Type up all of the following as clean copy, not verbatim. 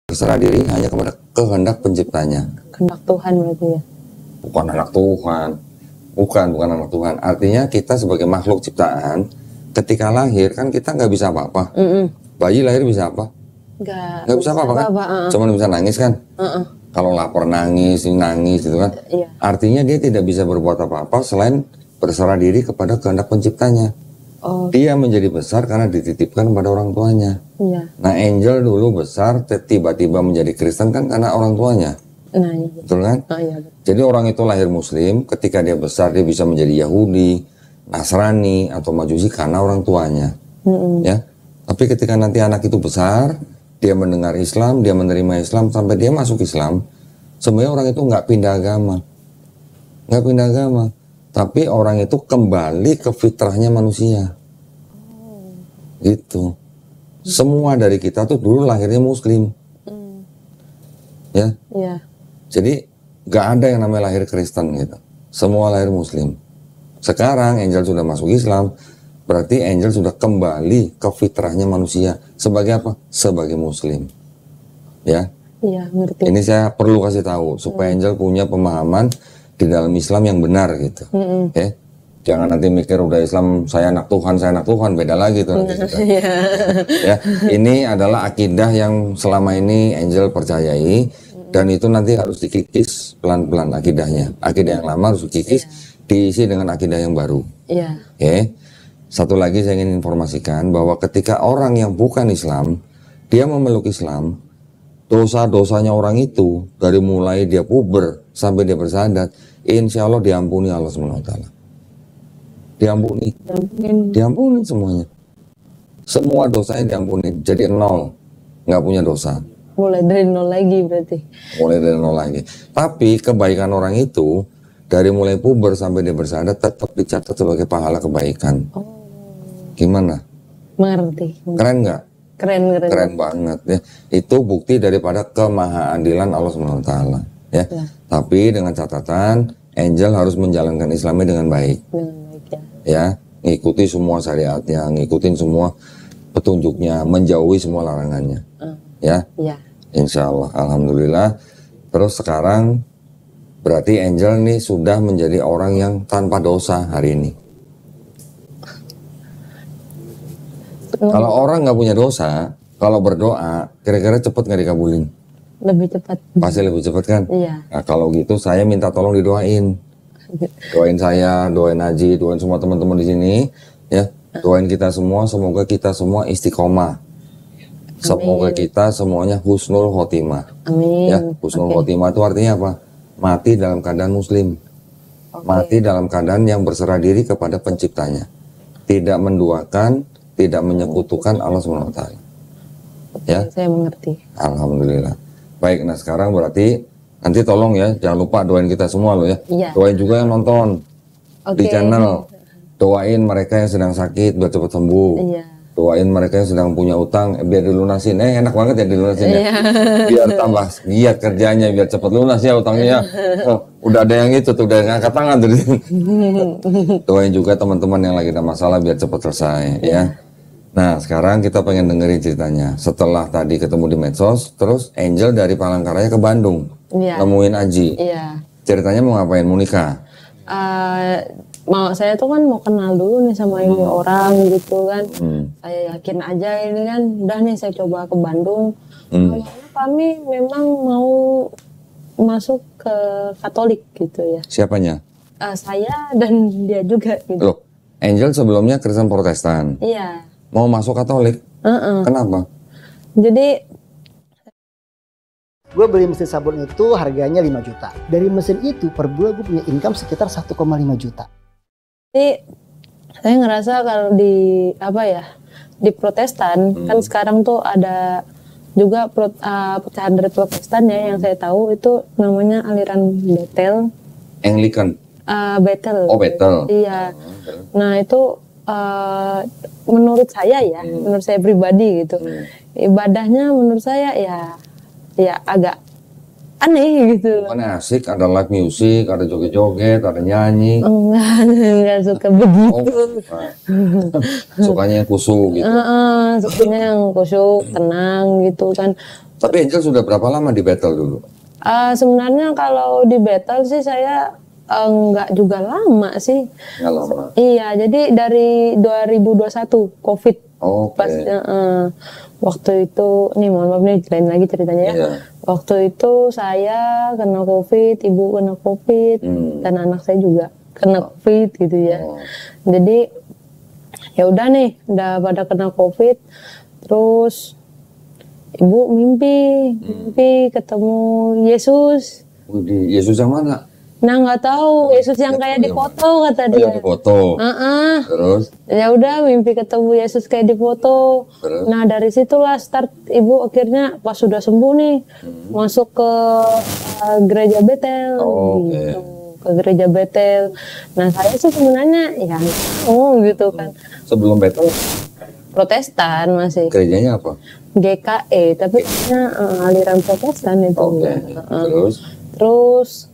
berserah diri hanya kepada kehendak penciptanya. Kehendak Tuhan berarti ya? Bukan anak Tuhan. Bukan anak Tuhan. Artinya kita sebagai makhluk ciptaan, ketika lahir kan kita nggak bisa apa-apa. Bayi lahir bisa apa? Nggak bisa apa-apa kan? Cuman bisa nangis kan? Kalau lapar nangis gitu kan? Iya. Artinya dia tidak bisa berbuat apa-apa selain berserah diri kepada kehendak penciptanya. Dia menjadi besar karena dititipkan pada orang tuanya. Iya. Nah, Angel dulu besar, tiba-tiba menjadi Kristen kan karena orang tuanya. Nah, iya. Betul kan? Iya. Jadi orang itu lahir Muslim, ketika dia besar dia bisa menjadi Yahudi, Nasrani atau Majusi karena orang tuanya. Ya. Tapi ketika nanti anak itu besar, dia mendengar Islam, dia menerima Islam sampai dia masuk Islam, sebenarnya orang itu nggak pindah agama, tapi orang itu kembali ke fitrahnya manusia. Gitu. Semua dari kita tuh dulu lahirnya Muslim. Ya. Iya. Jadi nggak ada yang namanya lahir Kristen gitu. Semua lahir Muslim. Sekarang Angel sudah masuk Islam, berarti Angel sudah kembali ke fitrahnya manusia. Sebagai apa? Sebagai Muslim. Ya. Iya, ngerti. Ini saya perlu kasih tahu supaya Angel punya pemahaman di dalam Islam yang benar gitu. Oke. Jangan nanti mikir udah Islam saya anak Tuhan, beda lagi tuh nanti. Ya, ini adalah akidah yang selama ini Angel percayai dan itu nanti harus dikikis pelan-pelan akidahnya. Akidah yang lama harus dikikis, diisi dengan akidah yang baru. Iya. Oke. Satu lagi saya ingin informasikan bahwa ketika orang yang bukan Islam, dia memeluk Islam, dosa-dosanya orang itu dari mulai dia puber sampai dia bersadat, insya Allah diampuni Allah SWT. Diampuni semuanya. Semua dosanya diampuni, jadi nol, nggak punya dosa. Mulai dari nol lagi berarti. Mulai dari nol lagi. Tapi kebaikan orang itu dari mulai puber sampai dia bersadat tetap dicatat sebagai pahala kebaikan. Gimana? Mengerti. Keren nggak? Keren Banget ya. Itu bukti daripada kemahaadilan Allah SWT ya. Tapi dengan catatan Angel harus menjalankan Islamnya dengan baik. Ya, ngikuti semua syariatnya, ngikutin semua petunjuknya, menjauhi semua larangannya. Ya. Insya Allah, alhamdulillah. Terus sekarang berarti Angel nih sudah menjadi orang yang tanpa dosa hari ini. Kalau orang nggak punya dosa, kalau berdoa, kira-kira cepet nggak dikabulin? Lebih cepat. Pasti lebih cepat kan? Iya. Nah, kalau gitu saya minta tolong didoain. Doain saya, doain Haji, doain semua teman-teman di sini, ya. Doain kita semua, semoga kita semua istiqomah. Semoga kita semuanya husnul khotimah. Amin. Ya, husnul khotimah itu artinya apa? Mati dalam keadaan muslim. Mati dalam keadaan yang berserah diri kepada penciptanya. Tidak menduakan, tidak menyekutukan Allah SWT. Ya. Saya mengerti. Alhamdulillah. Baik, nah sekarang berarti nanti tolong ya, jangan lupa doain kita semua loh ya. Iya. Doain juga yang nonton di channel. Doain mereka yang sedang sakit biar cepat sembuh. Iya. Doain mereka yang sedang punya utang biar dilunasin. Enak banget ya dilunasin ya. Biar tambah giat kerjanya, biar cepat lunas ya utangnya. Udah ada yang itu tuh, udah ngangkat tangan tuh. Doain juga teman-teman yang lagi ada masalah biar cepat selesai ya. Nah sekarang kita pengen dengerin ceritanya. Setelah tadi ketemu di medsos, terus Angel dari Palangkaraya ke Bandung nemuin Aji. Ceritanya mau ngapain? Mau nikah? Saya tuh kan mau kenal dulu nih sama ini orang gitu kan. Saya yakin aja ini kan, udah nih saya coba ke Bandung. Karena kami memang mau masuk ke Katolik gitu ya. Siapanya? Saya dan dia juga gitu. Loh, Angel sebelumnya Kristen Protestan. Iya. Mau masuk Katolik? Kenapa? Jadi gue beli mesin sabun itu harganya 5 juta. Dari mesin itu per bulan gue punya income sekitar 1,5 juta. Jadi saya ngerasa kalau di di Protestan kan sekarang tuh ada juga pecahan dari Protestan ya, yang saya tahu itu namanya aliran Bethel. Anglican. Bethel. Oh, Bethel. Iya. Nah itu menurut saya ya, menurut saya pribadi gitu, ibadahnya menurut saya ya agak aneh gitu. Bukan asik, ada live music, ada joget-joget, ada nyanyi. Enggak suka begitu. Sukanya yang khusyuk gitu. Sukanya yang khusyuk, tenang gitu kan. Tapi Angel sudah berapa lama di Bethel dulu? Sebenarnya kalau di Bethel sih saya nggak juga lama sih. Nggak lama. Iya, jadi dari 2021 COVID. Oke. Pas waktu itu, nih mohon maaf nih lain lagi ceritanya ya. Iya. Waktu itu saya kena COVID, ibu kena COVID, dan anak saya juga kena COVID gitu ya. Jadi ya udah nih, udah pada kena COVID, terus ibu mimpi ketemu Yesus. Di Yesus yang mana? Nah nggak tahu Yesus yang kayak di foto kata dia. Yang di foto. Terus? Ya udah mimpi ketemu Yesus kayak di foto. Terus? Nah dari situlah start ibu akhirnya pas sudah sembuh nih masuk ke gereja Bethel. Gitu. Ke gereja Bethel. Nah saya sih sebenarnya ya gitu kan. Sebelum Bethel Protestan masih. gerejanya apa? GKE tapi aliran Protestan itu. Terus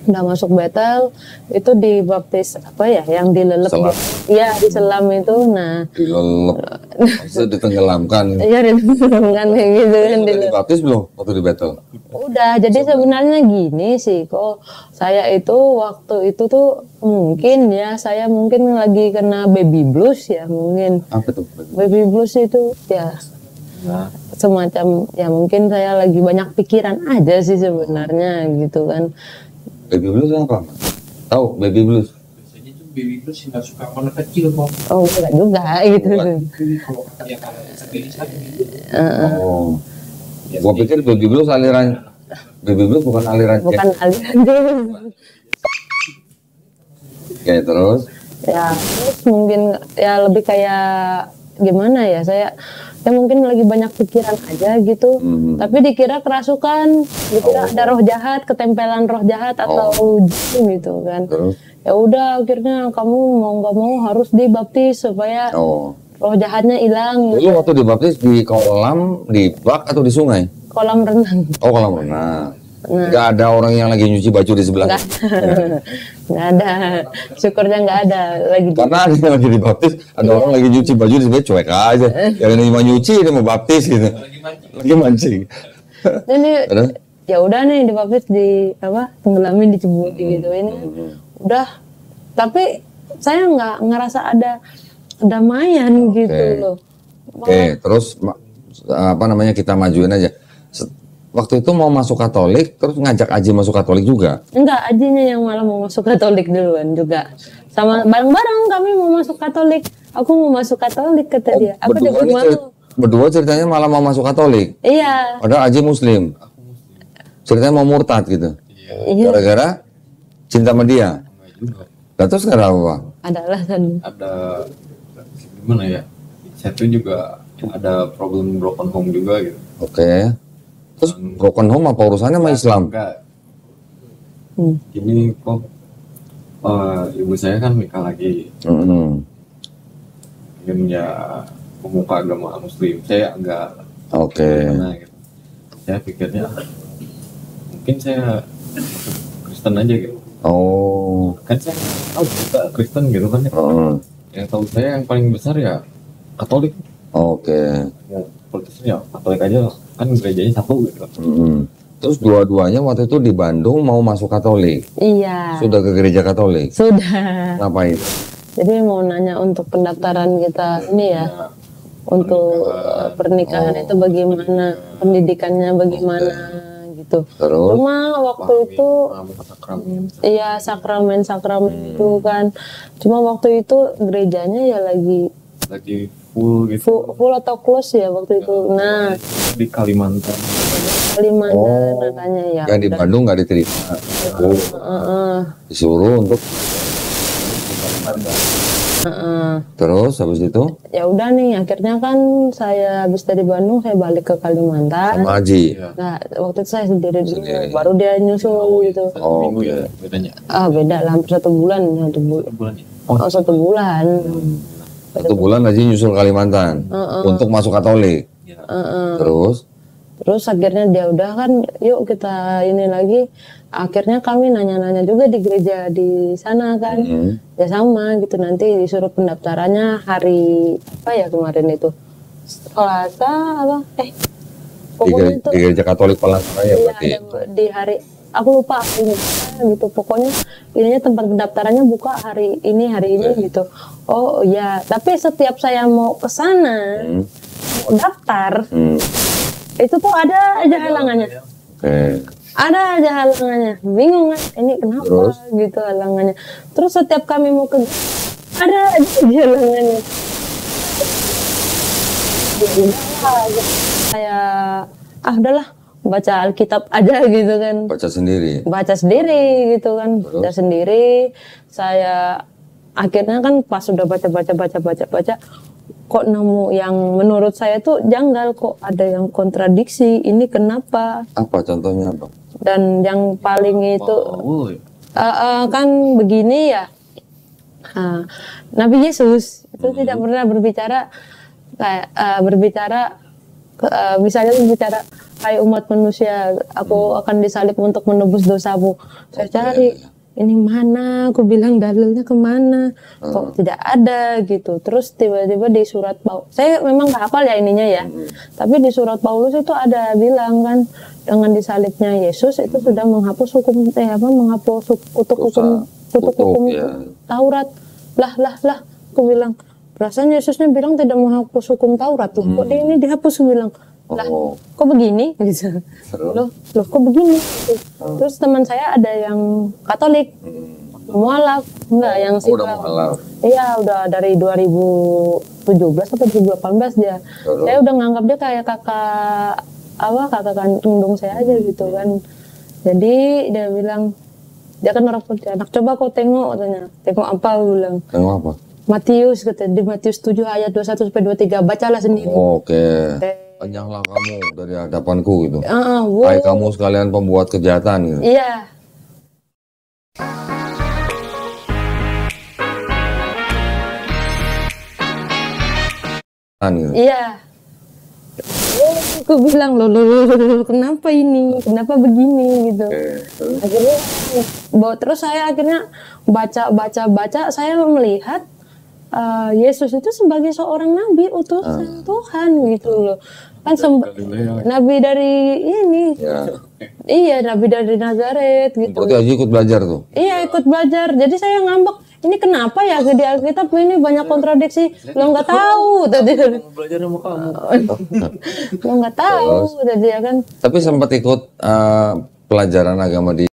udah masuk Bethel itu dibaptis apa ya yang dilelep ya diselam itu. Nah dilelep maksudnya ditenggelamkan. Iya ditenggelamkan kayak gitu kan. Dibaptis belum waktu di Bethel? Udah, jadi sebenarnya gini sih kok saya itu waktu itu tuh mungkin ya saya mungkin lagi kena baby blues ya mungkin. Apa tuh? Baby blues itu ya semacam ya mungkin saya lagi banyak pikiran aja sih sebenarnya gitu kan. Baby blues apa? Tahu baby blues? Biasanya tuh baby blues yang nggak suka anak kecil kok. Oh enggak juga gitu. Kalau katanya sendiri Gua pikir baby blues aliran. Baby blues bukan aliran. Bukan aliran. Oke, terus? Ya terus mungkin ya lebih kayak gimana ya saya mungkin lagi banyak pikiran aja gitu, tapi dikira kerasukan, dikira ada roh jahat, ketempelan roh jahat atau jin gitu kan. Ya udah akhirnya kamu mau nggak mau harus dibaptis supaya roh jahatnya hilang. Dulu waktu dibaptis di kolam, di bak atau di sungai? Kolam renang. Oh kolam renang. Nggak ada orang yang lagi nyuci baju di sebelah. Nggak ada. Syukurnya nggak ada lagi. Karena ada yang lagi dibaptis, ada orang lagi nyuci baju di sebelah cuek aja. Yang ini mau nyuci, ini mau baptis gitu. Lagi mancing. Ini ya udah nih dibaptis di apa? Tenggelamin diceburi gitu ini. Udah. Tapi saya nggak ngerasa ada damaian gitu loh. Oke, terus apa namanya kita majuin aja. Waktu itu mau masuk Katolik, terus ngajak Aji masuk Katolik juga? Enggak, Ajinya yang malah mau masuk Katolik duluan juga. Sama bareng-bareng kami mau masuk Katolik. Aku mau masuk Katolik kata dia. Aku juga malu. Berdua ceritanya malah mau masuk Katolik? Iya. Padahal Aji Muslim? Ceritanya mau murtad gitu? Iya. Gara-gara cinta sama dia? Gak terus gara apa? Ada alasan. Ada gimana ya? Saya tuh juga ada problem broken home juga gitu. Oke. Terus broken home apa urusannya sama Islam? Enggak. Gini kok ibu saya kan nikah lagi. Mungkin ya pemuka agama Muslim. Saya agak gitu. Saya pikirnya mungkin saya Kristen aja gitu. Kan saya tahu juga Kristen gitu kan ya. Yang tahu saya yang paling besar ya Katolik. Ya, politisnya Katolik aja kan gerejanya satu gitu. Terus dua-duanya waktu itu di Bandung mau masuk Katolik? Iya. Sudah ke gereja Katolik? Sudah. Ngapain? Jadi mau nanya untuk pendaftaran kita ini ya, untuk pernikahan itu bagaimana, pendidikannya bagaimana gitu. Terus? Cuma waktu itu, iya sakramen itu kan. Cuma waktu itu gerejanya ya lagi full gitu. Full atau close ya waktu itu. Nah di Kalimantan katanya ya. Yang di Bandung nggak diterima. Disuruh untuk. Terus habis itu? Ya udah nih, akhirnya kan saya habis dari Bandung saya balik ke Kalimantan. Sama Haji. Nah waktu itu saya sendiri dulu, baru dia nyusul gitu. Bedanya? Beda lah, hampir 1 bulan. 1 bulan. Oh 1 bulan. 1 bulan Haji nyusul Kalimantan untuk masuk Katolik. Terus akhirnya dia udah kan, yuk kita ini lagi. Akhirnya kami nanya-nanya juga di gereja di sana kan. Ya sama gitu, nanti disuruh pendaftarannya hari apa ya kemarin itu? Selasa apa? Pokoknya di gereja Katolik Palangkaraya berarti. Di hari aku lupa ini gitu. Pokoknya ininya tempat pendaftarannya buka hari ini gitu. Oh ya, tapi setiap saya mau ke sana mau daftar itu tuh ada aja halangannya. Ada aja halangannya. Bingung kan? Ini kenapa gitu halangannya. Terus setiap kami mau ke ada aja halangannya. Saya udahlah baca Alkitab aja gitu kan. Baca sendiri gitu kan. Baca sendiri. Saya akhirnya kan pas sudah baca kok nemu yang menurut saya tuh janggal, kok ada yang kontradiksi, ini kenapa? Apa contohnya apa? Dan yang paling itu kan begini ya, Nabi Yesus itu tidak pernah berbicara kayak misalnya berbicara kayak umat manusia, aku akan disalib untuk menebus dosamu. Saya cari ini mana, aku bilang dalilnya kemana, kok tidak ada gitu. Terus tiba-tiba di surat Paulus, saya memang nggak hafal ya ininya ya, tapi di surat Paulus itu ada bilang kan, dengan disalibnya Yesus itu sudah menghapus hukum menghapus kutuk hukum Taurat. Lah, aku bilang, perasaan Yesusnya bilang tidak menghapus hukum Taurat tuh, kok ini dihapus, aku bilang. Lah, kok begini gitu. Loh, kok begini? Terus teman saya ada yang Katolik, mualaf, enggak yang iya, udah dari 2017 atau 2018 dia. Saya udah nganggap dia kayak kakak kandung saya aja gitu kan. Jadi dia bilang, dia kan orang Pontianak, coba kau tengok katanya. Tengok apa, aku bilang. Tengok apa? Matius, katanya, di Matius 7 ayat 21 sampai 23, bacalah sendiri. Panjanglah kamu dari hadapanku gitu. Hai kamu sekalian pembuat kejahatan gitu. Iya. Iya. Aku bilang loh, kenapa ini? Kenapa begini gitu. Akhirnya terus saya akhirnya baca, saya melihat Yesus itu sebagai seorang nabi utusan Tuhan gitu loh. Kan nabi dari ini. Iya, nabi dari Nazaret gitu. Berarti Haji ikut belajar tuh? Iya, ikut belajar. Jadi saya ngambek, ini kenapa ya di Alkitab ini banyak kontradiksi? Lo nggak tahu tadi. Belajar sama kamu. Lo nggak tahu tadi ya kan. Tapi sempat ikut pelajaran agama di